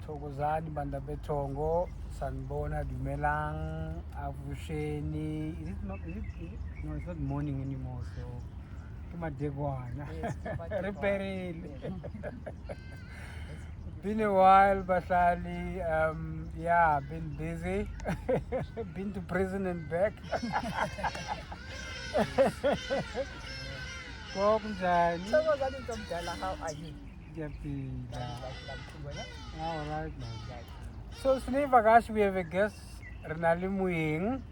Thokozani banda betongo, sanbona dumelang, avusheni. Is it not? No, it's not morning anymore. So, kumadegwana. Yes, Reperil. Been a while, Bahlali. Yeah, been busy. Been to prison and back. Kunjani? Thokozani Ntomdala, how are you? Ngiyaphila. All right, man. So, Snevagash, we have a guest, Renali Muing.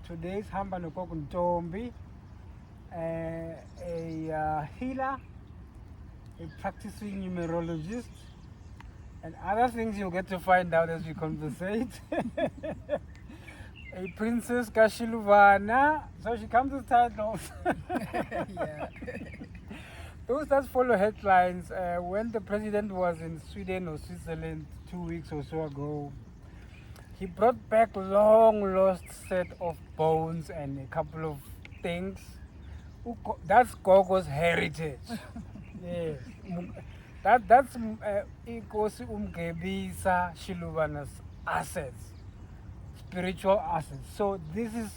Today's Hamba Nokoko Ntombi, a healer, a practicing numerologist, and other things you'll get to find out as we conversate. A princess Kashiluvana, so she comes with titles. Yeah. Those that follow headlines, when the president was in Sweden or Switzerland 2 weeks or so ago, he brought back long lost set of bones and a couple of things. That's Gogo's heritage. Yes. That's Ikosi Umgebisa Shiluvana's assets, spiritual assets. So this is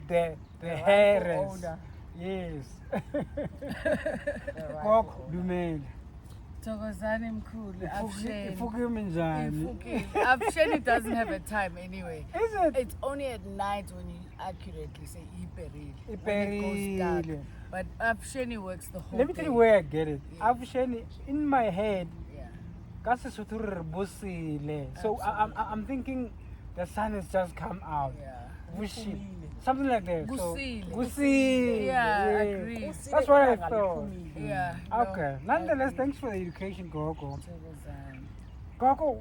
the heritage. Yes. Gogo Dumeli. Thokozani mkhulu, Ifuke njani? Avusheni doesn't have a time anyway. Is it? It's only at night when you accurately say iperil. Iperil. But Avusheni works the whole Let me tell you where I get it. Yeah. Avusheni, in my head, Yeah. so I'm thinking the sun has just come out. Yeah. Vushi. Something like that. Gusile. Gusile. Yeah, I Yes. agree. That's what I thought. Yeah. Okay. Nonetheless, thanks for the education, Gogo. Thokozani. Gogo,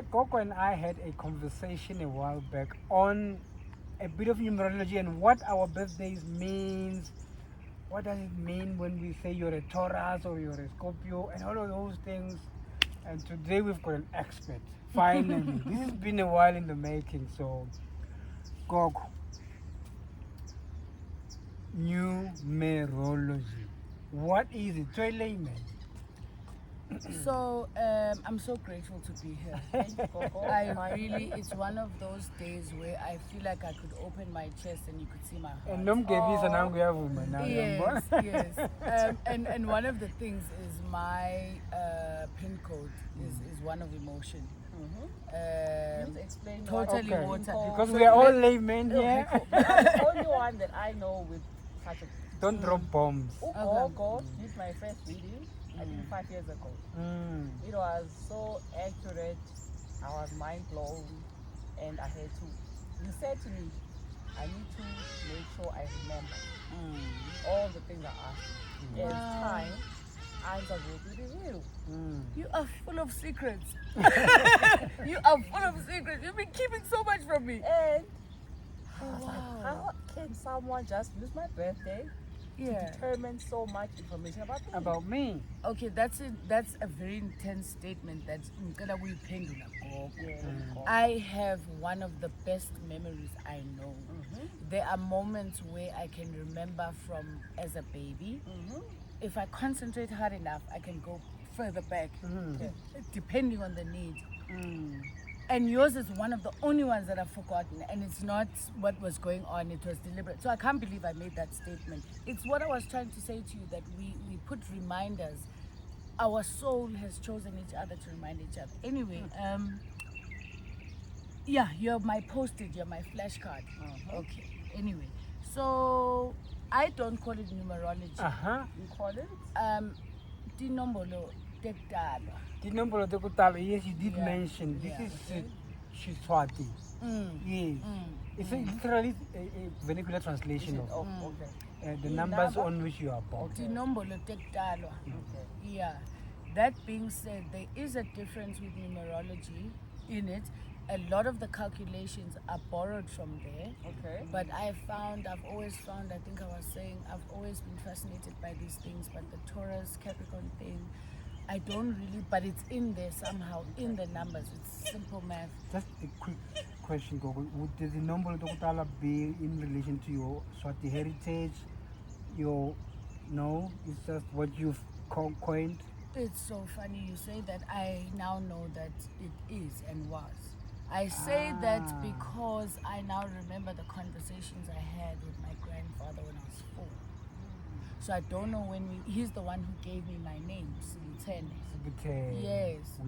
Gogo and I had a conversation a while back on a bit of numerology and what our birthdays means. What does it mean when we say you're a Taurus or you're a Scorpio and all of those things. And today we've got an expert. Finally. This has been a while in the making. So, Gogo, numerology. What is it? To a layman. So I'm so grateful to be here. Thank you, Gogo. It's one of those days where I feel like I could open my chest and you could see my heart. And nomgebisa nangu yavuma now. Yes, yes. And one of the things is my pin code is one of emotion. Please explain Totally Okay. water. Because we are all laymen here. I'm the only one that I know with such a Don't drop bombs. Gogo did my first reading, I think 5 years ago. It was so accurate, I was mind blown, and I had to. You said to me, I need to make sure I remember all the things I asked. As time, answers will be revealed. You are full of secrets. You are full of secrets. You've been keeping so much from me. And I was like, how can someone just use my birthday to determine so much information about me? About me. Okay, that's a very intense statement. That's I have one of the best memories I know. There are moments where I can remember from as a baby. If I concentrate hard enough, I can go further back, depending on the need. And yours is one of the only ones that I've forgotten, and it's not what was going on, it was deliberate. So I can't believe I made that statement. It's what I was trying to say to you, that we put reminders. Our soul has chosen each other to remind each other. Anyway, yeah, you're my post-it, you're my flashcard. Okay, anyway. So I don't call it numerology. You call it? Tinombolo, tokuTalwa. Tinombolo tokuTalwa. Yes, you did Yeah. mention. This Yeah. is Xyz. Yes. It's literally a vernacular translation of Okay. the numbers on which you are born. Tinombolo tokuTalwa. Yeah. That being said, there is a difference with numerology in it. A lot of the calculations are borrowed from there. Okay. But I've always found, I think I was saying, I've always been fascinated by these things, but the Taurus, Capricorn thing, I don't really, but it's in there somehow, in the numbers. It's simple math. Just a quick question, Gogo. Would the Tinombolo tokuTalwa be in relation to your Swati heritage? No, it's just what you've coined? It's so funny you say that. I now know that it is and was. I say that because I now remember the conversations I had with my grandfather when I was 4. So I don't know when he's the one who gave me my name, Silitene. Yes.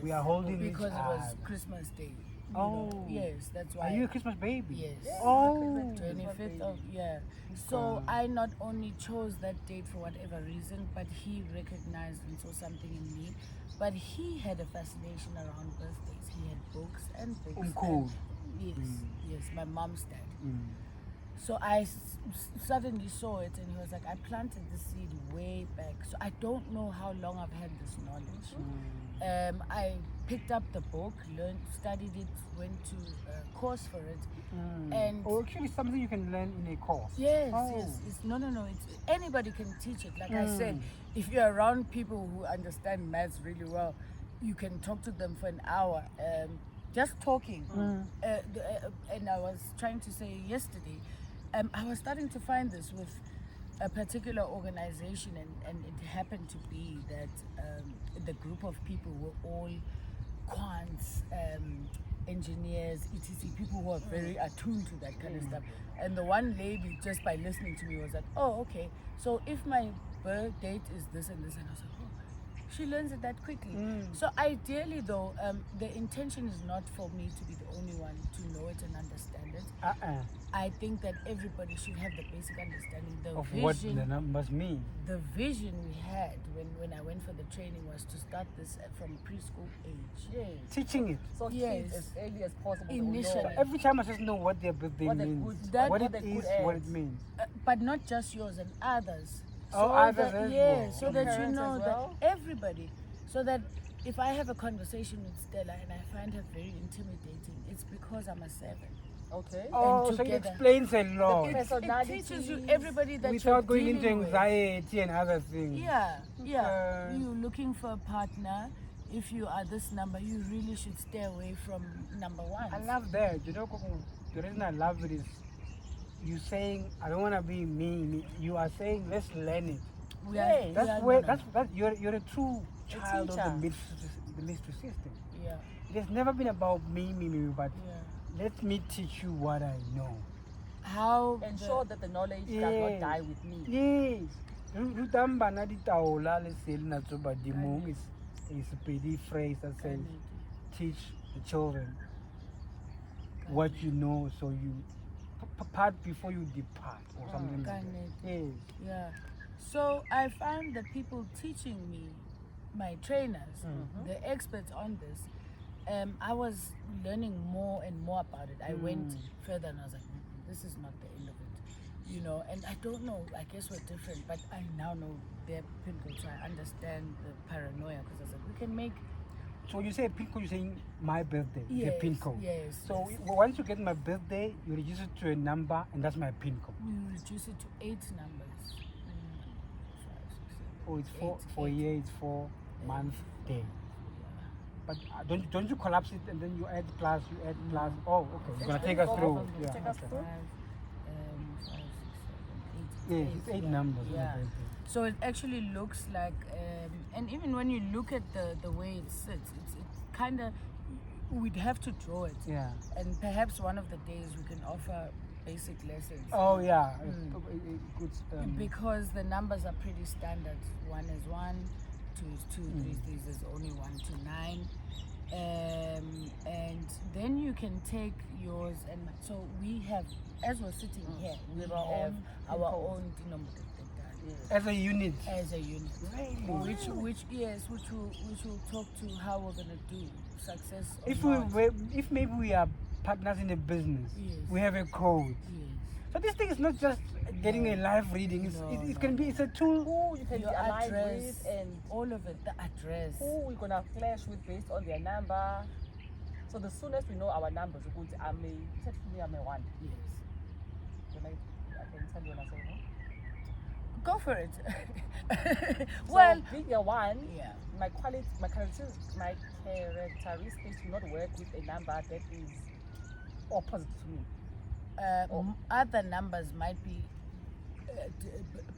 We are holding because each it was other. Christmas Day. Oh. Yes, that's why. Are you a Christmas baby? Yes. Oh. 25th of, yeah. So I not only chose that date for whatever reason, but he recognized and saw something in me. But he had a fascination around birthdays. He had books and books. Cool. Yes, my mom's dad. So I suddenly saw it and he was like, I planted the seed way back. So I don't know how long I've had this knowledge. I picked up the book, learned, studied it, went to a course for it. And actually something you can learn in a course. Yes. No. It's, anybody can teach it. Like I said, if you're around people who understand maths really well, you can talk to them for an hour. Just talking. And I was trying to say yesterday, I was starting to find this with a particular organization, and it happened to be that the group of people were all quants, engineers, etc., people who are very attuned to that kind of stuff. And the one lady, just by listening to me, was like, oh, okay, so if my birth date is this and this, and I was like, oh, she learns it that quickly. So ideally though, the intention is not for me to be the only one to know it and understand it. I think that everybody should have the basic understanding. The of vision, what the numbers mean. The vision we had when I went for the training was to start this from preschool age. Yes. Teaching it. So kids as early as possible. Initially. Know. Every time I just know what their birthday means. What it is, what it means. But not just yours and others. So others as well. So that you know that everybody, so that if I have a conversation with Stella and I find her very intimidating, it's because I'm a 7. Okay. Oh, so it explains a lot. It teaches you everybody that without you're going into anxiety and other things. Yeah. You're looking for a partner. If you are this number, you really should stay away from number 1. I love that. You know, the reason I love it is you saying I don't want to be me. You are saying let's learn it. That's you're a true child of the mystery system. Yeah. It has never been about me, but let me teach you what I know. How ensure that the knowledge does not die with me. Yes. Rutamba na ditaola le sel na tsoba dimong is a pretty phrase that says teach the children what you know, so you part before you depart or something like that. Yes. Yeah. So I found that people teaching me, my trainers, the experts on this, I was learning more and more about it. I went further and I was like, this is not the end of it. You know, and I don't know, I guess we're different, but I now know they're pinnacle, so I understand the paranoia, because I was like, we can make. So you say pin code, you're saying my birthday, yes, the pin code. Yes. So once you get my birthday, you reduce it to a number, and that's my pin code. You reduce it to 8 numbers. 5, 6, 7, oh, it's 4 years, it's 4 month day. But don't you collapse it and then you add plus, Oh, okay. You're gonna take us through. Yeah. Take us through. 5, 6, 7, 8. Yes, it's 8 numbers. Yeah. So it actually looks like, and even when you look at the way it sits, it's kind of, we'd have to draw it. Yeah. And perhaps one of the days we can offer basic lessons. Oh yeah. Good, because the numbers are pretty standard. 1 is 1, 2 is 2, 3 is only 1 to 9. And then you can take yours, and so we have, as we're sitting here, we have our own Tinombolo. As a unit. Really? Which will talk to how we're gonna do success. If maybe we are partners in a business, we have a code. Yes. So this thing is not just getting a live reading. It's a tool. Who you can be aligned with, and all of it. The address. Who we're gonna flash with based on their number. So the soonest we know our numbers, we go to I'm a 1. Yes. I can tell you when I say no. Go for it. Well, being a 1, my characteristics do not work with a number that is opposite to me. Other numbers might be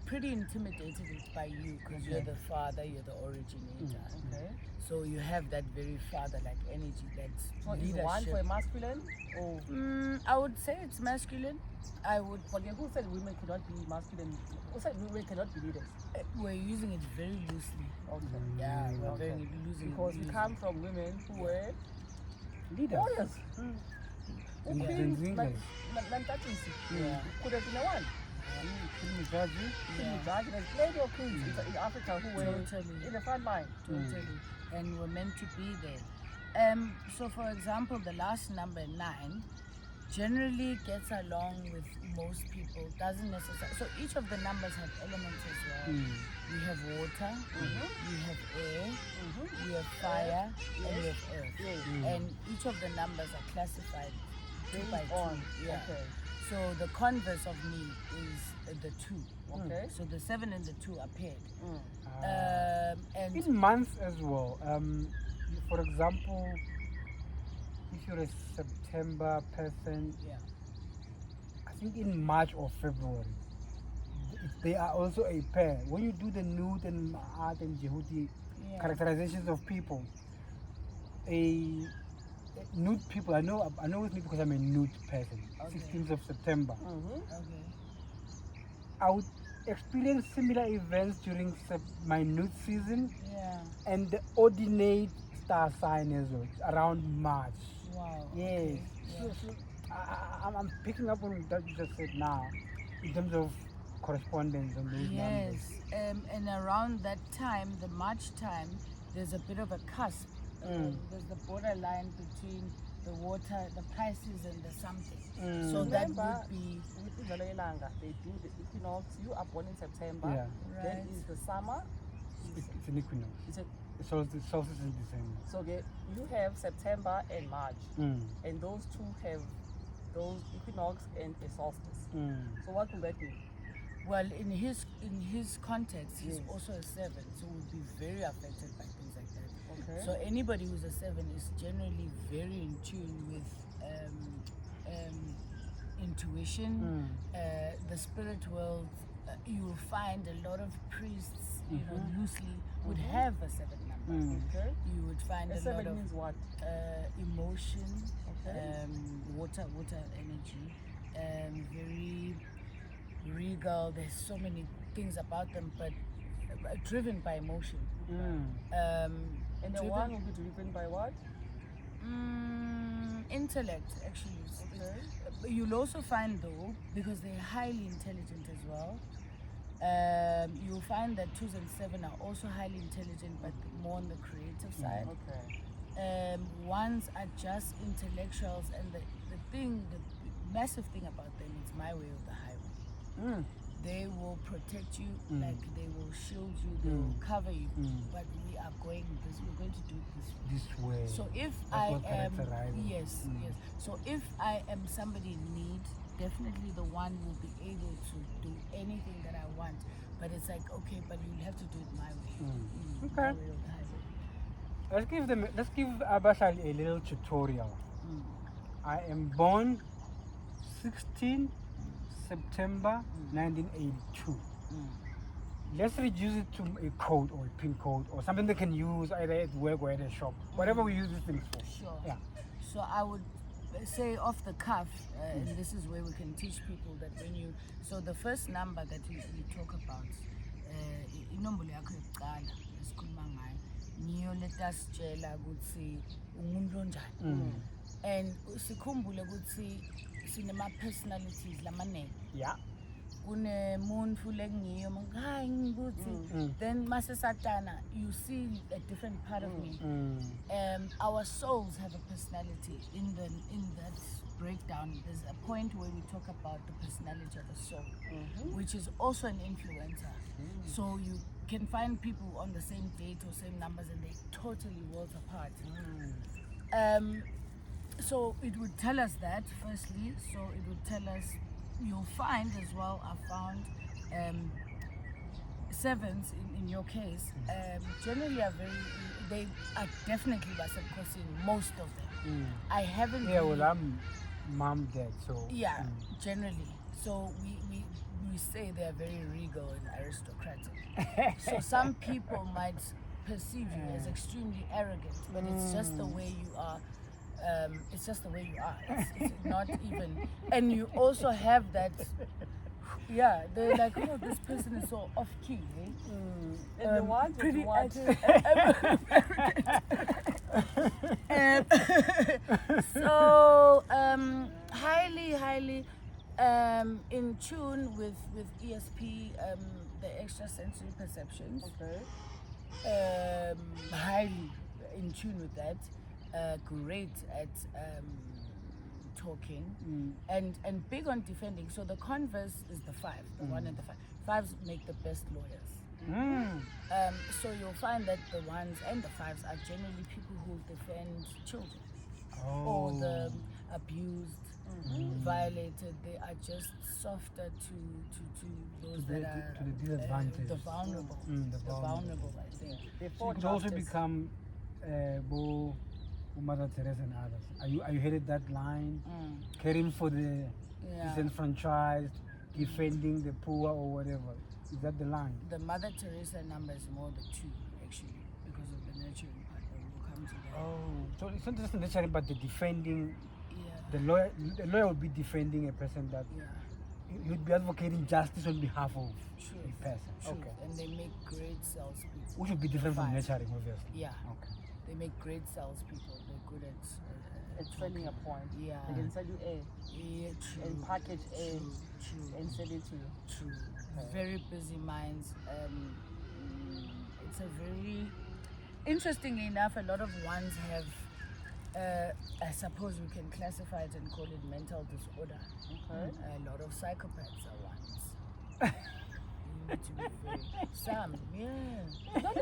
pretty intimidated by you because you're the father, you're the originator. Okay. So you have that very father-like energy. That's So is leadership. one for a masculine? Or I would say it's masculine. I would. but who said women cannot be masculine? Who said women cannot be leaders? We're using it very loosely. Okay. Yeah, we're Okay. very losing Because it we loosely. come from women who were Leaders. warriors. Who Yeah. queen, English. Nantatisi. Yeah. Could have been a one. Tinombolo. Yeah. Judge, there's plenty of queens in Africa who were Totally. in the front line. Totally. And we're meant to be there. So for example, the last number 9 generally gets along with most people, doesn't necessarily. So each of the numbers have elements as well. We have water, we have air, we have fire, and we have earth. And each of the numbers are classified 2 by 2. Yeah. Okay. So the converse of me is the 2. Okay. So the 7 and the 2 are paired. And In months as well. For example, if you're a September person, yeah. I think in March or February, they are also a pair. When you do the Nut and Ma'at and Jehudi Yeah. characterizations of people, a Nut people, I know with me because I'm a Nut person. Okay. 16th of September. Okay. I would experience similar events during my Nut season Yeah. and the ordinate star sign as well, around March. Wow. Yes. Okay. Yeah. So I'm picking up on what you just said now in terms of correspondence on those numbers. Yes, and around that time, the March time, there's a bit of a cusp. There's the borderline between the water, the Pisces, and the something. So that Remember, would be with Ivalo Elanga, they do the equinox. You are born in September. Yeah. Then Right. is the summer. It's an equinox. It's a, So the solstice in December. so okay, you have September and March, Mm. and those two have those equinox and a solstice. So what will that mean? well in his context. He's Yes. also a 7, so would be very affected by things like that. Okay. So anybody who's a 7 is generally very in tune with intuition, the spirit world. You will find a lot of priests, you know, loosely would have a 7 number. Okay. You would find A a lot seven of means what? emotion, Okay. water energy, very regal. There's so many things about them, but driven by emotion. And the driven- one will be driven by what? intellect, actually. You'll also find, though, because they're highly intelligent as well, you'll find that 2s and 7 are also highly intelligent, but more on the creative side. Okay. Ones are just intellectuals, and the massive thing about them is my way or the highway. They will protect you, like they will shield you, they will cover you, but we're going to do it this way. This way. So if That's I what am, characterizes. yes. So if I am somebody in need, definitely the one will be able to do anything that I want. But it's like, okay, but you'll have to do it my way. My Okay. way or the highway. Let's give Abashali a little tutorial. I am born 16 September 1982. Let's reduce it to a code or a pin code or something they can use either at work or at a shop. Whatever we use these things for. Sure. Yeah. So I would say off the cuff, and this is where we can teach people that when you, so the first number that we talk about, inombolo yakho yokuqala esikhuluma ngayo, niyo letasitshela ukuthi umuntu onjani. And sikhumbule ukuthi sinema personalities lamanene. Yeah. Kunemuntu lekungiyo hayi ngikuthi, then mase satana you see a different part of me. Our souls have a personality. In that breakdown there's a point where we talk about the personality of the soul, which is also an influencer. So you can find people on the same date or same numbers and they're totally worlds apart. So it would tell us that, firstly. So it would tell us, you'll find as well, I found 7s in your case, generally are they are definitely Basabkosi, most of them. I haven't Yeah, really- well, I'm mom, dad, so. yeah, generally. So we say they are very regal and aristocratic. So some people might perceive you as extremely arrogant, but it's just the way you are. It's just the way you are. It's not even. And you also have that. Yeah, they're like, oh, this person is so off key. Eh? And the one pretty want. So highly in tune with ESP, the extrasensory perceptions. Okay. Highly in tune with that. Great at talking and big on defending. So the converse is the 5, the 1 and the 5. 5s make the best lawyers. So you'll find that the 1s and the 5s are generally people who defend children or the abused, violated. They are just softer to those that are to the disadvantaged, the vulnerable, the vulnerable. I think. So it could also become Mother Teresa and others. Are you headed that line? Caring for the disenfranchised, defending the poor or whatever. Is that the line? The Mother Teresa number is more the 2 actually, because of the nurturing part, but we'll come to that. Oh, so it's not just the nurturing, but the defending. Yeah. The lawyer would be defending a person that he would be advocating justice on behalf of a person. True. Okay. And they make great salespeople. Which would be different from nurturing, obviously. Yeah. Okay. They make great salespeople. They're good at selling a point. Yeah. They can sell you A. Yeah, true. And package A. True. And sell it to you. True. Very busy minds. It's a very interestingly enough, a lot of ones have. I suppose we can classify it and call it mental disorder. Okay. A lot of psychopaths are ones. You need to be very some,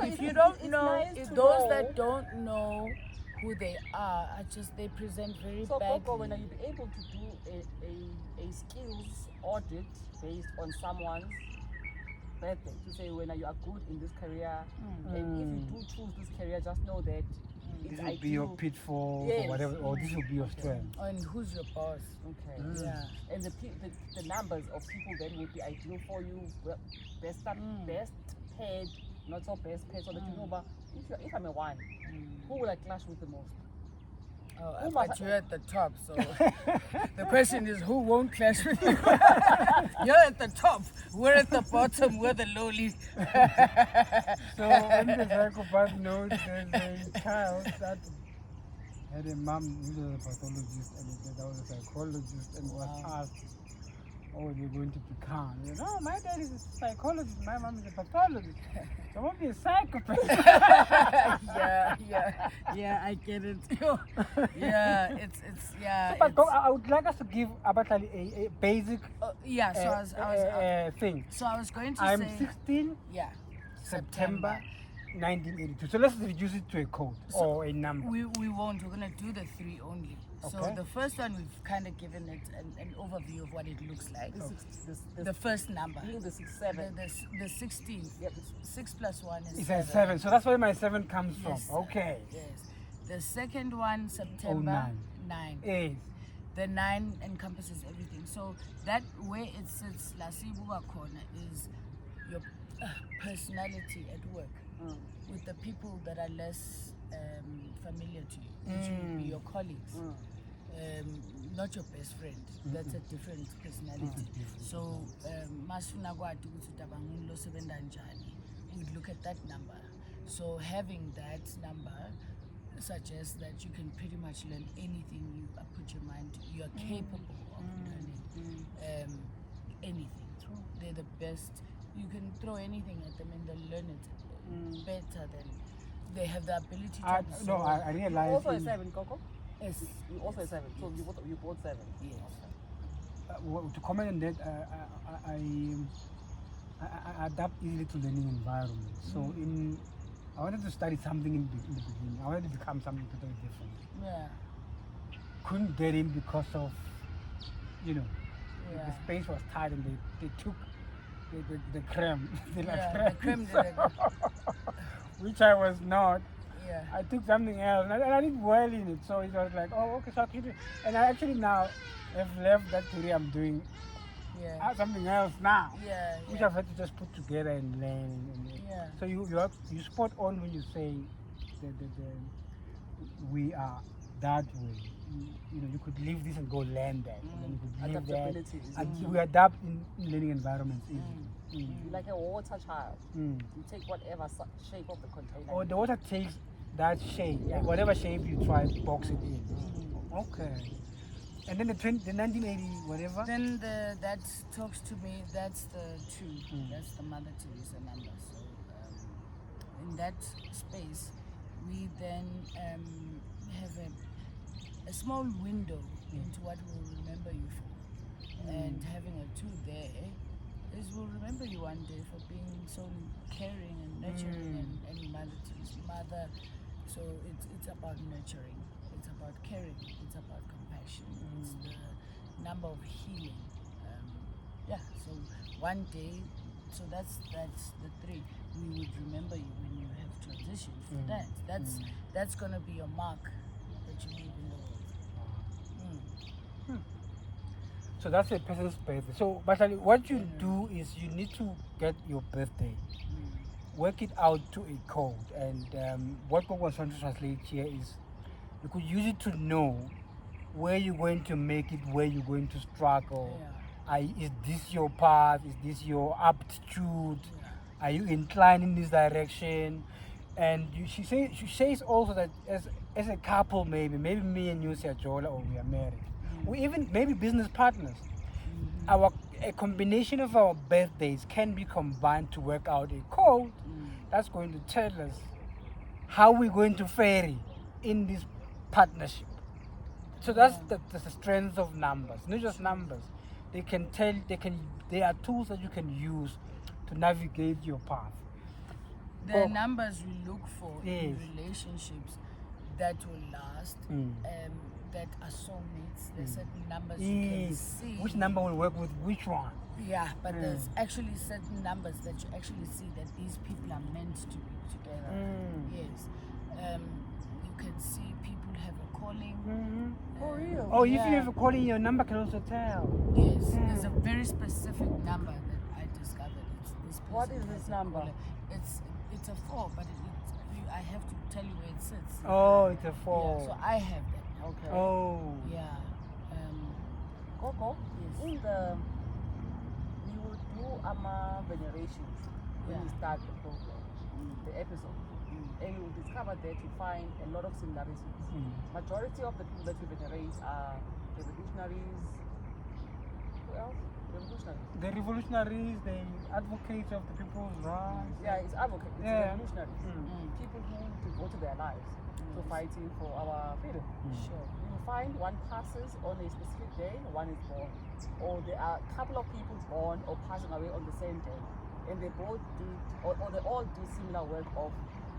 if you don't know, nice if to those know. that don't know who they are just they present very So badly. Coco, when are you able to do a skills audit based on someone's birthday to say when you are good in this career, and if you do choose this career, just know that This it's will be your pitfall or whatever, or this will be your strength. And who's your boss? Okay. Yeah. And the numbers of people that would be ideal for you, best paid, not so best paid, so that you know, but if I'm a 1, who will I clash with the most? Oh, but you're at the top, so the question is who won't clash with you? You're at the top, we're at the bottom, we're the lowly. So when the psychopath knows there's a child that had a mom who was a pathologist and that was a psychologist and was asked, oh, you're going to become. You know, my dad is a psychologist, my mom is a pathologist. So I won't be a psychopath. yeah, I get it. Yeah, it's So, but I would like us to give Abatlali a basic thing. So I was going to I'm say 16 September 1982. So let's reduce it to a code or a number. We won't. We're going to do the 3 only. So Okay. the first one, we've kind of given it an overview of what it looks like. The first number. The 6-7. The 16th. Yep. 6 plus 1 is It's a 7. So that's where my 7 comes Yes, from. Okay. Yes. The second one, September 9. Yes. The 9 encompasses everything. So that where it sits, Lasibuwa corner, is your personality at work with the people that are less familiar to you, which will be your colleagues. Not your best friend. That's a different personality. So, we'd look at that number. So having that number suggests that you can pretty much learn anything you put your mind to. You are capable of learning anything. They're the best. You can throw anything at them and they'll learn it better than they have the ability to absorb. No, I realize. Also a 7, Coco? Yes. You also a 7. So you both 7. Yes. To comment on that, I adapt easily to learning environment. So I wanted to study something in the beginning. I wanted to become something totally different. Yeah. Couldn't get in because of, the Yeah. space was tight and they took the creme. The creme de la Which I was not. Yeah. I took something else and I did well in it. So it was like, oh, okay, so I keep it. And I actually now have left that career I'm doing Yeah. something else now. Yeah. Which Yeah. I've had to just put together and learn. Yeah. So you spot on when you say the we are that way. You know, you could leave this and go learn that. And then you could leave that. Adaptability is And we adapt in learning environments easily. You're like a water child. You take whatever shape of the container. Or the water takes that shape, whatever shape you try, box it in. Okay. And then the 1980 whatever. Then that talks to me. That's the 2. That's the Mother Teresa number. So in that space, we then have a small window into what we'll remember you for. And having a 2 there is we'll remember you one day for being so caring and nurturing and Mother Teresa. Mother. So it's about nurturing. It's about caring. It's about compassion. It's the number of healing. So one day, so that's the 3. We would remember you when you have transitioned for that. That's gonna be your mark that you leave in the world. So that's a person's birthday. So basically what you do is you need to get your birthday, work it out to a code, and what God was trying to translate here is you could use it to know where you're going to make it, where you're going to struggle. Is this your path? Is this your aptitude? Are you inclined in this direction? And she says also that as a couple, maybe me and you, Siajola, or we are married, or even maybe business partners, a combination of our birthdays can be combined to work out a code that's going to tell us how we're going to fare in this partnership. So that's the strength of numbers, not just numbers. They are tools that you can use to navigate your path. The numbers we look for in relationships that will last, that are soulmates. There's certain numbers you can see. Which number will work with which one? Yeah, but there's actually certain numbers that you actually see that these people are meant to be together. Yes. You can see people have a calling. For real? Oh, if you have a calling, your number can also tell. Yes, there's a very specific number that I discovered. It's this person. What is this has a number? calling. It's a 4, but I have to tell you where it sits. Oh, it's a 4. Yeah, so I have that. Okay. Oh. Yeah. Coco, Yes. we will do venerations when we start the program, the episode. And we will discover that you find a lot of similarities. Majority of the people that we venerate are the revolutionaries. Who else? Revolutionaries. The revolutionaries, the advocates of the people's rights. Yeah, it's advocates. It's revolutionaries. People who devoted their lives to fighting for our freedom. Sure. You will find one passes on a specific day, one is born. Or there are a couple of people born or passing away on the same day. And they both did, or they all do similar work of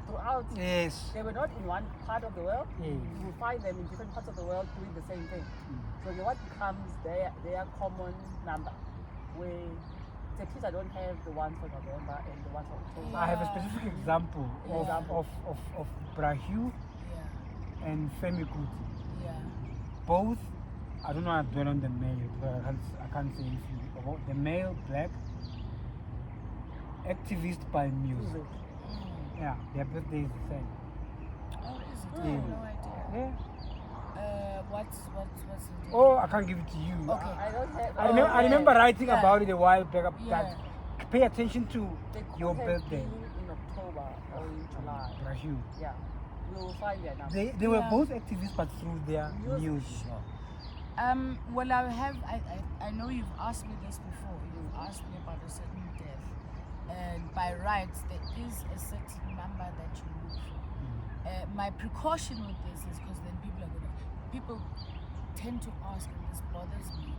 throughout. Yes. They were not in one part of the world. You will find them in different parts of the world doing the same thing. So what becomes their common number, where the kids I don't have the one for November and the one for October. I have a specific example of Brahu and Femi Kuti. Yeah. Both, I don't know how to dwell on the male, but I can't say if you about the male black activist by music. Yeah, their birthday is the same. Oh, is it? I have no idea. Yeah. What's the date? Oh, I can't give it to you. Okay. I don't have. I remember writing about it a while back. Yeah. That pay attention to They could your have birthday. been in October or in July. Brahu. Yeah, we will find their number. They were both activists, but through their music. Well, I know you've asked me this before. You've asked me about a certain death, and by rights there is a certain number that you look for. My precaution with this is because then people tend to ask, and this bothers me.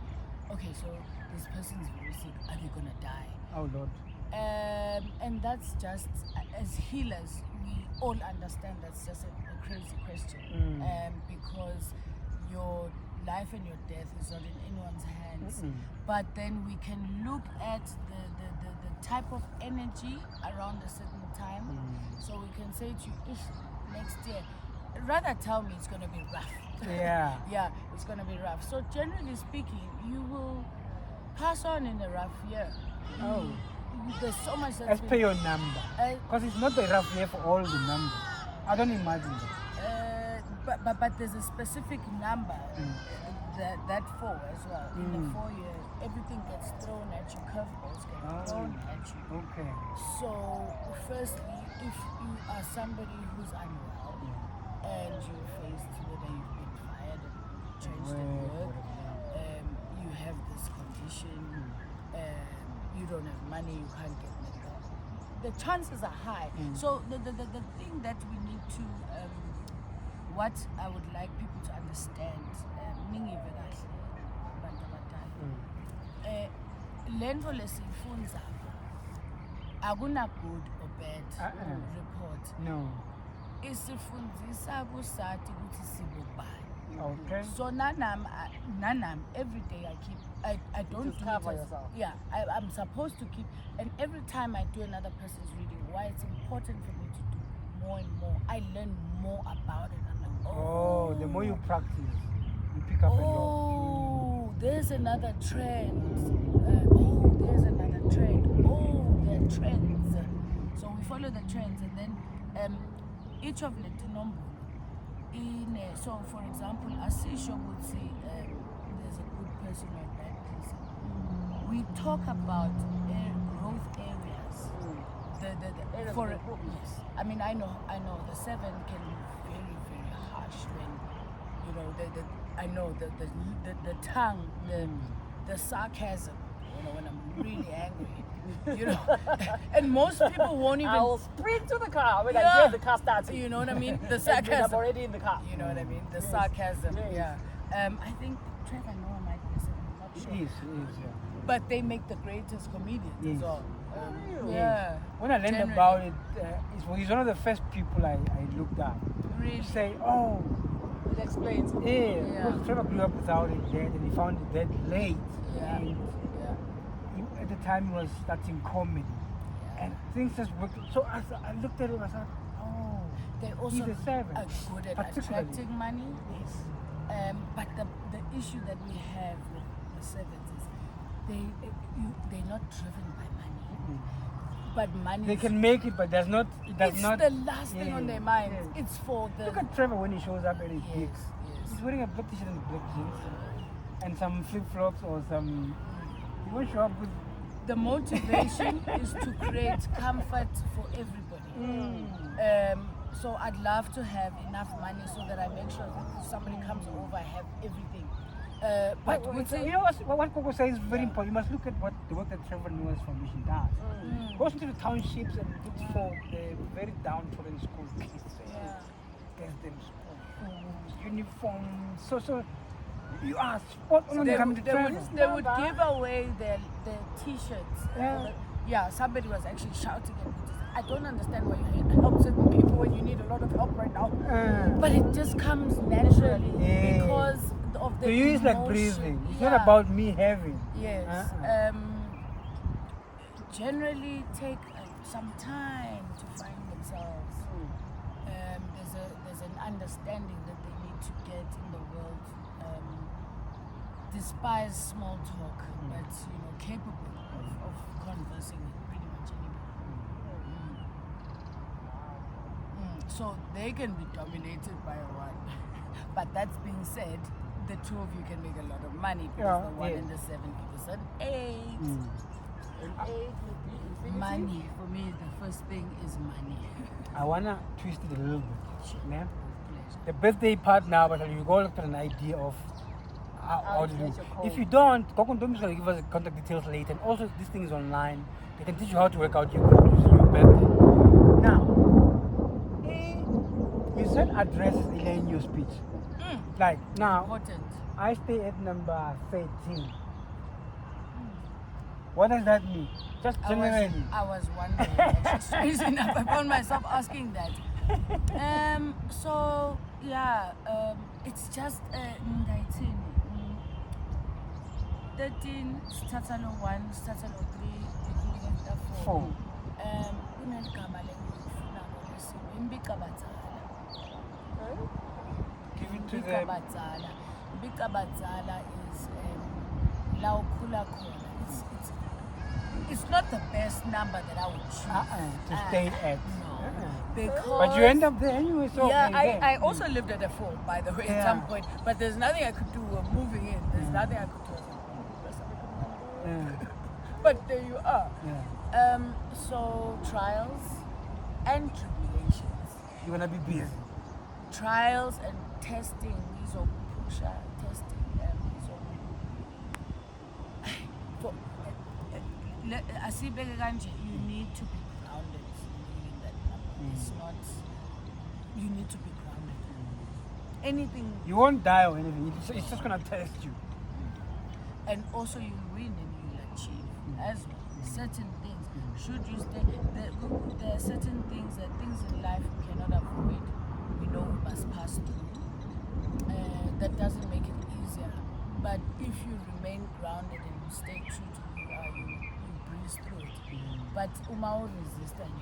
Okay, so this person is very sick. Are they gonna die? Oh Lord. And that's just, as healers, we all understand that's just a crazy question. Because your life and your death is not in anyone's hands. But then we can look at the type of energy around a certain time. So we can say to you, next year, rather tell me it's going to be rough. Yeah. Yeah, it's going to be rough. So generally speaking, you will pass on in a rough year. Oh. There's so much As that's per your number. Because it's not a rough year for all the numbers. I don't imagine that. But there's a specific number that fall as well. In the 4 years, everything gets thrown at you, curveballs get thrown at you. Okay. So, firstly, if you are somebody who's unwell and you're faced whether you've been fired and changed at work, you have this condition, you don't have money, you can't get medical, the chances are high. So the thing that we need to, what I would like people to understand, lento lesifunza akuna good or bad report. No. Isifundisa kusati ukuthi sibobani. Okay. So nanam every day I don't do cover it as, yourself. yeah, I'm supposed to keep, and every time I do another person's reading, why it's important for me to do more and more, I learn more about it. I'm like, Oh, the more you practice, you pick up a lot. oh, there's another trend. There's another trend. Oh, there are trends. So we follow the trends, and then each of the Tinombolo, so for example, Asisho would say there's a good person or a bad person. We talk about growth areas. Yes. I mean, I know the 7 can be very, very harsh when, you know, I know the tongue, the sarcasm, you know, when I'm really angry, you know, and most people won't even. I'll sprint to the car when I Yeah. hear the car starting. You know what I mean? The I'm sarcasm. already in the car. You know what I mean? The Yes. sarcasm. Yes. Yeah. I think Trevor Noah might be a 7. I'm not sure. It is, yeah. But they make the greatest comedians Yes. as well. Really? Yeah. When I learned Generally. about it, he's one of the first people I looked at. Really? To say, oh, It explains. yeah, Yeah. because Trevor grew up without a dad and he found his dad late. Yeah. And Yeah. at the time he was starting comedy. And things just worked. So I looked at him, I thought, oh, They also he's a 7. are good at Particularly. attracting money. Yes. But the issue that we have with the 7s is they're not driven by money. But money They is- can make it, but there's not. It does it's not. the last thing on Yeah, their minds. yeah. It's for the Look at Trevor when he shows up at his Yes, gigs. yes. He's wearing a black t-shirt and black jeans and some flip-flops or some. He won't show up with. the motivation is to create comfort for everybody. So I'd love to have enough money so that I make sure that if somebody comes over, I have everything. But You know what Coco says is very important. You must look at what the work that Trevor Noah's Foundation does. Goes into the townships and looks for the very downtrodden school kids. Yeah. Gets them school food, uniforms. So you are spot on when They you come would, to Trevor. they would give away their t-shirts. Yeah. Somebody was actually shouting at me. I don't understand why you help certain people when you need a lot of help right now. But it just comes naturally Yeah. because of the To you it's like emotion. breathing. It's Yeah. not about me having. Yes. Generally take some time to find themselves. There's an understanding that they need to get in the world. Despise small talk, but capable of conversing with pretty much anybody. So they can be dominated by a 1. But that's being said, the 2 of you can make a lot of money because Yeah, the 1 yeah. and the 7 give us an 8. An 8 would be infinity. Money, for me, the first thing is money. I wanna twist it a little bit. Yeah? Pleasure. The birthday part now, but you go look at an idea of how to to do. get your code. If you don't, Kokontom is gonna give us the contact details later. And also, this thing is online. They can teach you how to work out your code using your birthday. Now, you said addresses in your speech. Like now, Important. I stay at number 13. What does that mean? Just generally. I was wondering, actually, strangely enough, I found myself asking that. So, yeah, it's just, 19. 13, Statalo 1, Statalo 3, 4. 4. Kunegama lengifuna ngolwesibili, Imbikabadzala. Give it to them. Imbikabadzala. Imbikabadzala is la ukhula khona. it's not the best number that I would choose to stay at. No, because But you end up there anyway, so yeah, okay, I also lived at a 4, by the way, at some point. But there's nothing I could do moving in. There's nothing I could do. But there you are. So trials and tribulations. You're gonna be busy. Trials and testing. So pusha testing. You need to be grounded in that number. It's not. You need to be grounded. Anything. You won't die or anything. It's just gonna test you. And also you win and you'll achieve as well. Certain things. Should you stay there are certain things in life we cannot avoid. We know we must pass through. That doesn't make it easier. But if you remain grounded and you stay true to who you are, you breeze through it. But umao resistant,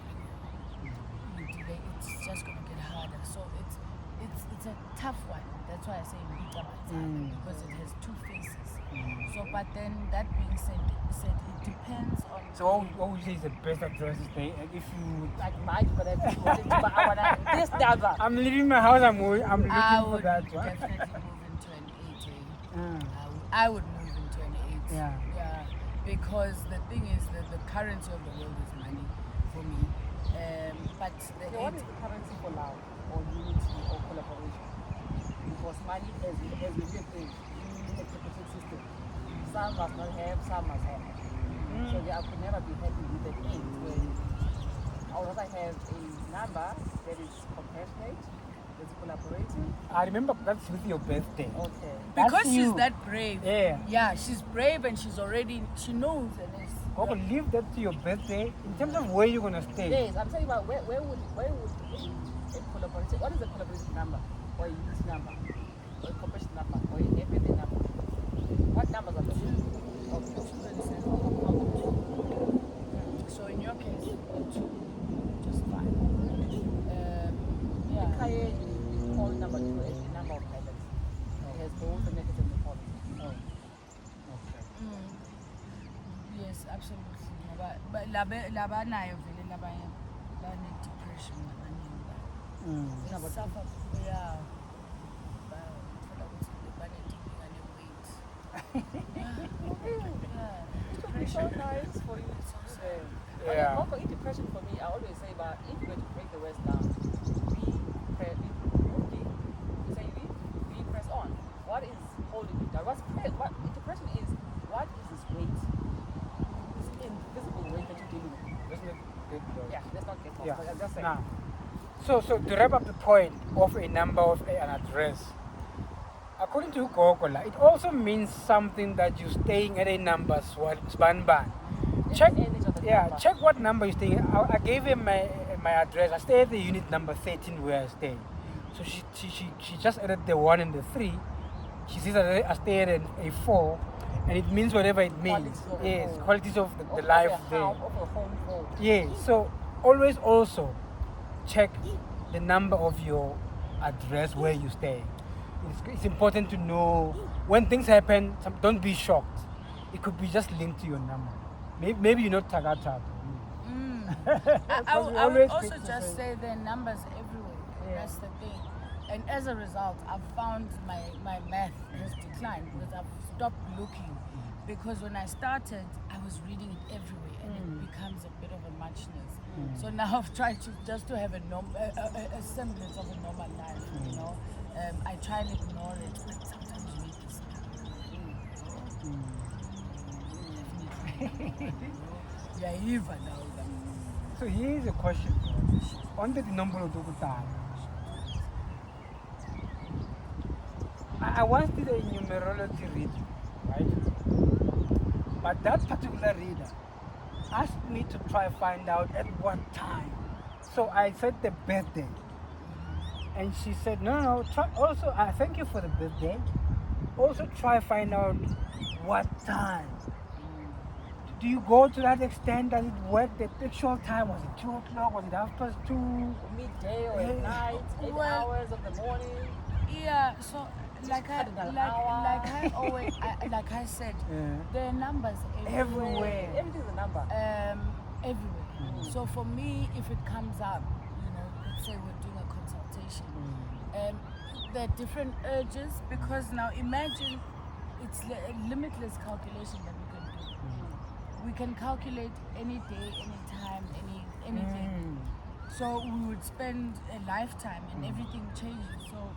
you delay, it's just gonna get harder. So it's a tough one. That's why I say because it has two faces. So, but then that being said, it depends on. So what would you say is the best address to stay? If you like mine, but this number. I'm leaving my house. I'm looking for that one. Definitely move into an 8. I would move into an 8. Yeah. Because the thing is that the currency of the world is money for me. But the what is the currency for love or unity or collaboration? Because money has a thing in the capital system. Some must not have, some must have. So I could never be happy with an 8 where I would rather have a number that is compassionate, that's collaborating. I remember that's with your birthday. Okay. Because That's she's you. that brave. Yeah. She's brave and she knows and it's. Okay, leave that to your birthday. In terms of where you're gonna stay. Yes, I'm talking about where would a collaboration, what is a collaboration number? Or a unity number? Or a compassion number? Or a empathy number? What numbers are those? So in your case, 2, just fine. Kaye call number 2 as the number of pilots. It has both the negative and the positive. Yes, absolutely. But labanayo vele labanye bane depression abaningi. They suffer. Yeah. It's so nice for you to say. Yeah. Also, in depression for me, I always say, but if you're going to break the West down, we press on. What is holding you down? What depression is? What is this weight? This invisible weight that you're dealing with. Let's not get lost. Yeah. But I'm just saying. Now, so to wrap up the point of a number of an address, according to Gogola, it also means something that you're staying at a number span. Check, check what number you're staying. I gave him my address. I stay at the unit number 13 where I stay. So she just added the 1 and the 3. She says I stay at a 4, and it means whatever it means. Qualities of the life there. Yeah. So always also check the number of your address where you stay. It's important to know when things happen. Don't be shocked. It could be just linked to your number. Maybe you're not Tagata. I would also just say there are numbers everywhere. That's the thing. And as a result, I've found my math has declined because I've stopped looking. Because when I started, I was reading it everywhere, and it becomes a bit of a muchness. So now I've tried to have a semblance of a normal life. You know, I try and ignore it, but sometimes you need this. So here is a question. On the Tinombolo tokuTalwa, I once did a numerology reading, right? But that particular reader asked me to try find out at what time. So I said the birthday. And she said, no, try also, thank you for the birthday. Also try find out what time. Do you go to that extent? Does it work? The actual time, was it 2 o'clock? Was it 2:30? Midday or at night, 8 hours of the morning? Yeah, so like I said, there are numbers Everywhere. Everything's a number. Everywhere. So for me, if it comes up, let's say we're doing a consultation, there are different urges, because now imagine it's a limitless calculation that we can do. We can calculate any day, any time, anything. So we would spend a lifetime and everything changes. So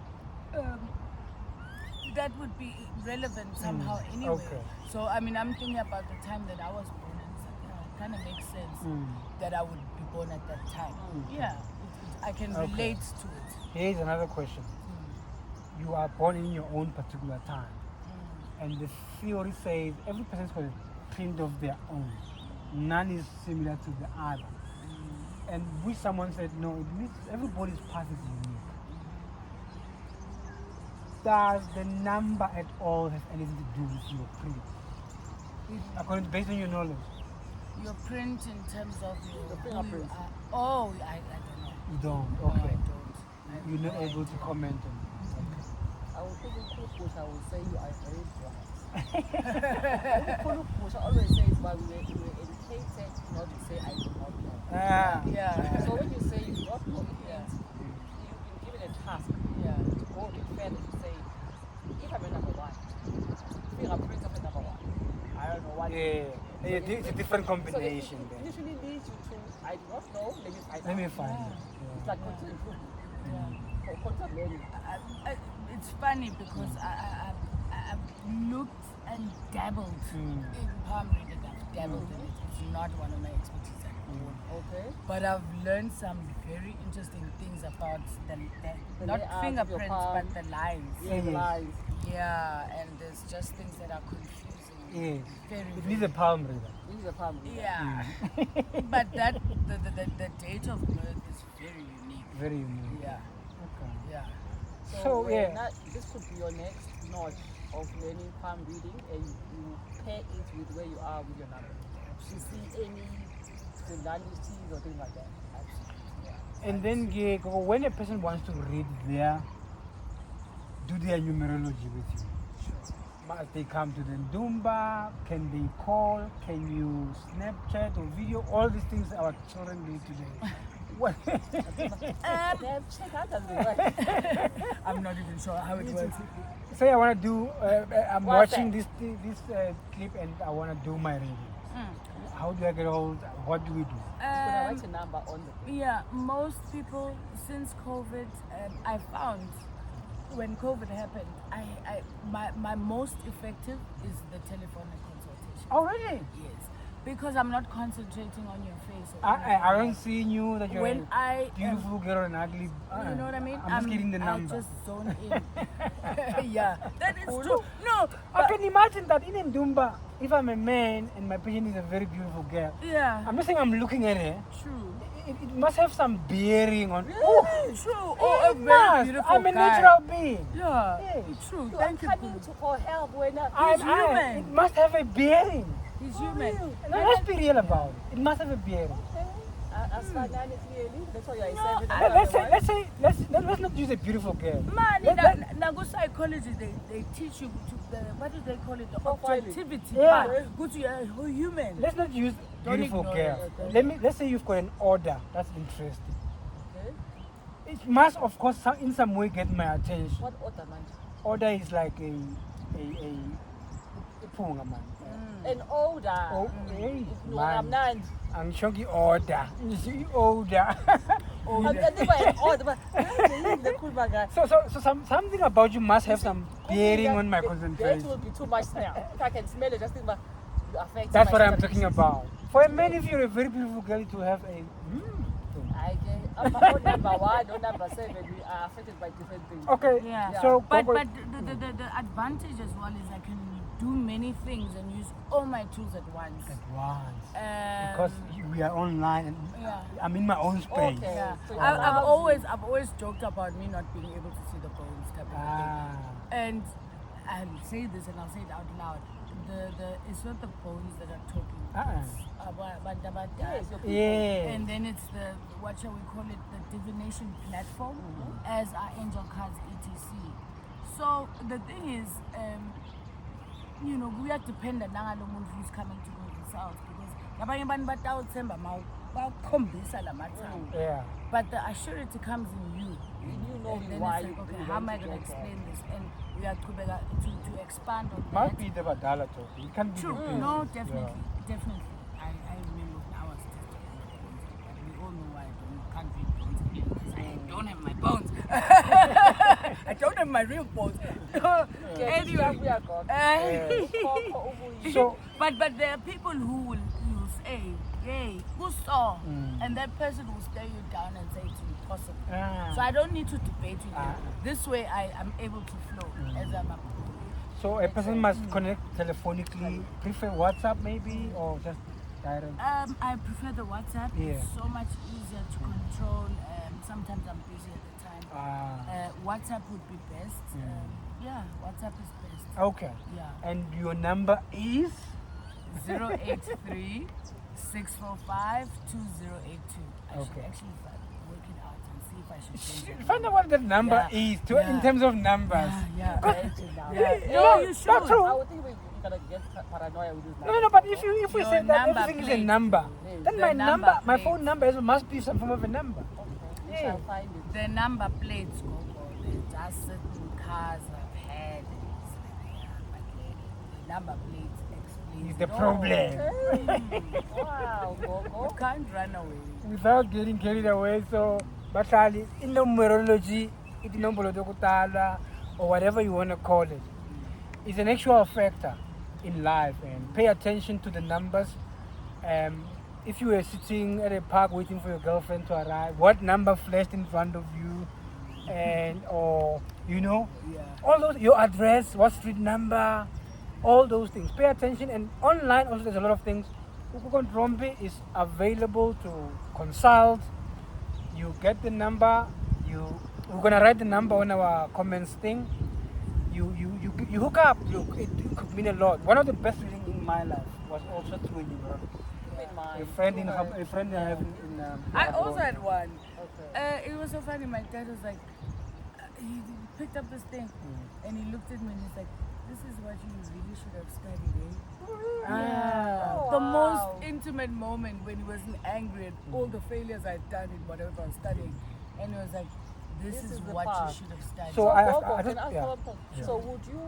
that would be relevant somehow anyway. Okay. So I mean, I'm thinking about the time that I was born, and it kind of makes sense that I would be born at that time. Yeah, I can relate to it. Here's another question. You are born in your own particular time. And the theory says every person's got a print of their own. None is similar to the other. And which someone said, no, it means everybody's path is unique. Does the number at all have anything to do with your print? Based on your knowledge? Your print in terms of your fingerprint. Oh, I don't know. You don't? No, Okay. I don't. You're not able to comment on it. I would think in Kulukusha, I would say you are very bright. Kulukusha always says, but we were educated not to say I do not know. Yeah. So when you say you do not know, it means you've been given a task to go a bit further to say, if I'm a number one, fingerprint of a number one. I don't know what. It's a different combination. So it usually leads you to, I do not know, let me find out. Let me find it. It's like continuous improvement. Or constant learning. It's funny because I've looked and dabbled in palm reading. I've dabbled in it. It's not one of my expertise at all. Okay. But I've learned some very interesting things about the not layout of your fingerprints, palm. but the lines. Yeah, the lines. Yeah, and there's just things that are confusing. Yes. Very, It needs a palm reader. This is a palm reader. Yeah. But that the date of birth is very unique. Very unique. Yeah. Okay. Yeah. So, this could be your next notch of learning palm reading, and you pair it with where you are with your number. You see any similarities or things like that. Absolutely. Yeah. And then when a person wants to read do their numerology with you, must they come to the Ndumba? Can they call? Can you Snapchat or video? All these things our children do today. What? I'm not even sure how it works. Say I want to do, I'm What's watching that? this clip and I want to do my reading. How do I get hold? What do we do? Write a number on the thing. Yeah, most people since COVID, I found when COVID happened, my most effective is the telephonic consultation. Oh, really? Yes, because I'm not concentrating on your face. Or I don't see you that you're when I a beautiful girl and ugly. you know what I mean? I'm just getting the number. I just zone in. Yeah, that is true. No, I can imagine that in Ndumba, if I'm a man and my patient is a very beautiful girl, yeah, I'm not saying I'm looking at her. true. It must have some bearing on. Really? True. Oh, a It very must. beautiful I'm a guy. natural being. Yeah, Yes. true. You Thank are you. coming for help when He's human. It must have a bearing. He's human. No, let's be real about it. It must have a bearing. as far as clearly, that's why you're No, saying. Let's not use a beautiful girl. Man, Let- go psychology, they teach you to what do they call it? The Profiling. objectivity. Yeah. part. Go to your human. Let's not use Don't beautiful ignore girl. it. Let's say you've got an order. That's interesting. Okay. It must, of course, in some way get my attention. What order, man? Order is like a phunga man. An order. Oh, hey, No, man. I'm not. I'm showing order. You see, order. I'm never an order, but the cool guy. So something about you must have some bearing on my That concentration. will be too much now. If I can smell it, just think about you affect. That's what I'm talking about. For a man, if you're a very beautiful girl, to have a I get on number 1, on number 7, we are affected by different things. okay. Yeah. So, But Gogo- the advantage as well is I can do many things and use all my tools at once. Advance. Um, Because we are online and Yeah. I'm in my own space. Okay. Yeah, So I've always joked about me not being able to see the bones type of thing. Ah. And I'll say this and I'll say it out loud. It's not the bones that are talking. It's Yes, your people. Yeah. and then it's the, what shall we call it, the divination platform as our angel cards etc. So the thing is, you know, we are dependent on the one who's coming to consult because abanye abantu batawuthemba mawukhombisa lamathambo. Yeah. But the assurity comes in you. You know And then why it's like, okay, you how am I went going to to explain this? And we are to expand on that. Might be the badala talk. You can't be True. the business. No, definitely. Definitely. I remember when I was tested. But we all know why I can't read bones because I don't have my bones. I don't have my real bones. Anyway. So, But there are people who will say, hey, who saw? And that person will stare you down and say it's impossible. So I don't need to debate with you. This way I am able to flow as I'm a so a person must connect telephonically, prefer WhatsApp maybe, or just direct? I prefer the WhatsApp. Yeah. It's so much easier to control. Sometimes I'm busy at the time. WhatsApp would be best. Yeah, WhatsApp is best. Okay. Yeah. And your number is? 083 645 2082. I should Okay. actually work it out and see if I should change it. Find out what the number is in terms of numbers. Yeah. No, You should. not true. I would think we're gonna get paranoia with this. No, but if we Your say that number everything is a plate. number, then The my number my plate. phone number must be some form of a number. We shall find it. The number plates go. There's just certain cars I've had. It's like, but the number plates explains Is the it all. problem. Wow, You go. can't run away. Without getting carried away, so Batali, in numerology, Tinombolo tokuTalwa, or whatever you want to call it, is an actual factor in life, and pay attention to the numbers. If you were sitting at a park waiting for your girlfriend to arrive, what number flashed in front of you, or you know, all those, your address, what street number, all those things. Pay attention, and online also there's a lot of things. Ukukontrompe is available to consult. You get the number. We're gonna write the number on our comments thing. You hook up. It could mean a lot. One of the best readings in my life was also through a numerologist. A friend I have in I also had one. Okay. It was so funny. My dad was like, he picked up this thing and he looked at me and he's like, this is what you really should have studied, eh? Oh, The wow. most intimate moment when he wasn't angry at all the failures I'd done in whatever I was studying. And he was like, this is the what path. you should have studied. So So, I can just- I ask yeah. follow up? So would you?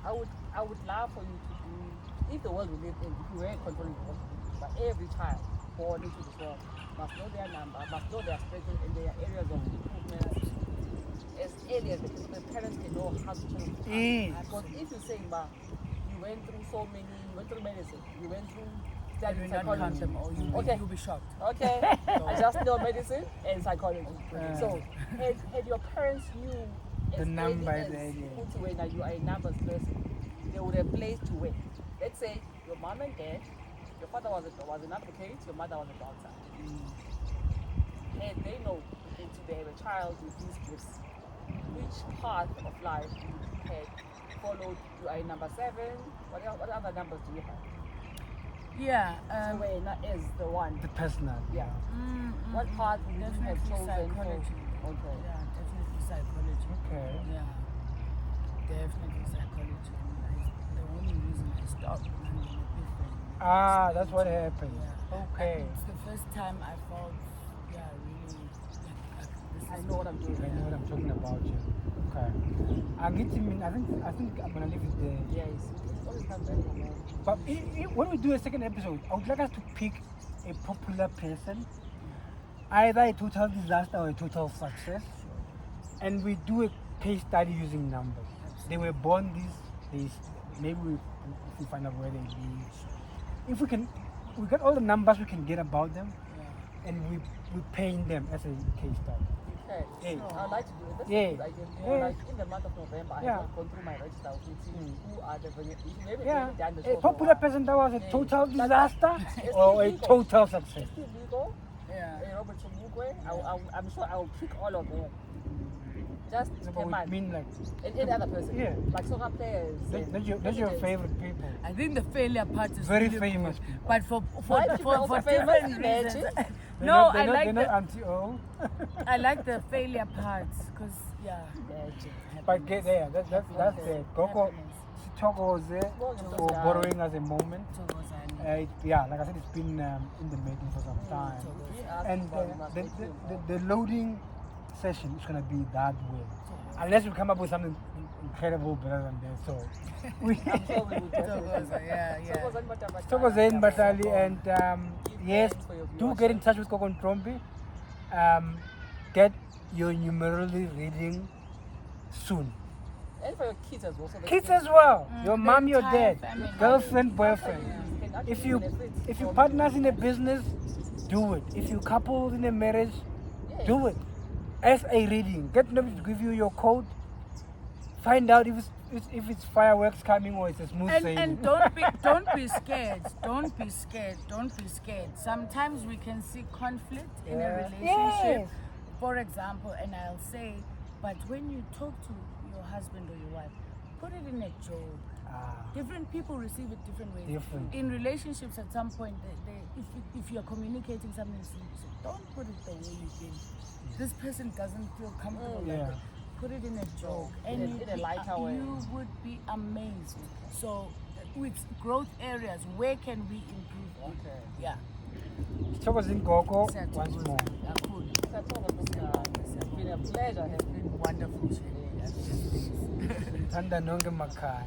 I would love for you to do. If the world we live in, if you were controlling the world, but every child born into this world must know their number, must know their strengths and their areas of improvement. As early as the parents can know how to change. Because if you say, "Ma, you went through so many, you went through medicine, you went through I studying will not count psychology." them all. Okay. You'll be shocked. Okay, I just know medicine and psychology. So, had your parents knew The as number early is the as idea. when you are a numbers person, they would have placed to work. Let's say your mom and dad, your father was an advocate, your mother was a doctor. And they know that they have a child with these gifts. Which part of life you had followed? You are number 7. What other numbers do you have? Yeah. So we're not as the one. the personal. Yeah. What part would you have Definitely chosen psychology. for? Okay. Yeah, definitely psychology. Okay. Yeah, definitely psychology. The only reason I stopped learning a different. That's what happened. Yeah. Okay. It's the first time I felt, really. This I is know what I'm doing. I know what I'm talking about. Yeah. Okay. I think I'm gonna leave it there. Yes. It's always come back from home. But when we do a second episode, I would like us to pick a popular person, either a total disaster or a total success, and we do a case study using numbers. They were born these days. Maybe if we find out where they live. If we get all the numbers we can get about them, and we paint them as a case study. Okay. Yeah. I'd like to do it. That's Yeah. a good idea. Yeah. Like in the month of November, I Yeah. have gone through my register to see who are the maybe Yeah, done the a show for popular while. person that was a Yeah. total Like, disaster it's or a illegal. total success. Steve Biko, Yeah. Robert Chumukwe, I'm sure I'll pick all of them. Just So a we man. mean like And any other person. Yeah. Like soccer players. and that's your presidents. favorite people. I think the failure part is Very really famous cool. people. But for Why people also famous? different reasons. Imagine. No, They're not anti-O. I like the failure parts because Legend. But get there, that's it. Gogo, sithokoze for borrowing us a moment. Yeah, like I said, it's been in the making for some time. And the loading session is going to be that way. Unless we come up with something incredible better than this. So, Thokozeni Batali, and yes, do get in touch with Gogo Ntrombi. Get your numerology reading soon. And for your kids as well. Kids as well. Your mom, your dad, girlfriend, boyfriend. If you partners in a business, do it. If you couple in a marriage, do it. As a reading, get them to give you your code. Find out if it's fireworks coming or it's a smooth sailing. And don't be scared. Don't be scared. Sometimes we can see conflict in a relationship. For example, and I'll say, but when you talk to your husband or your wife, put it in a joke. Different people receive it different ways. In relationships, at some point, if you're communicating something, don't put it the way you think. This person doesn't feel comfortable. Put it in a joke, and in a lighter way. You would be amazed. So, with growth areas, where can we improve on? Yeah. Thokozeni Gogo once more. It's been a pleasure. It's been wonderful. Thanda nonke makhaya.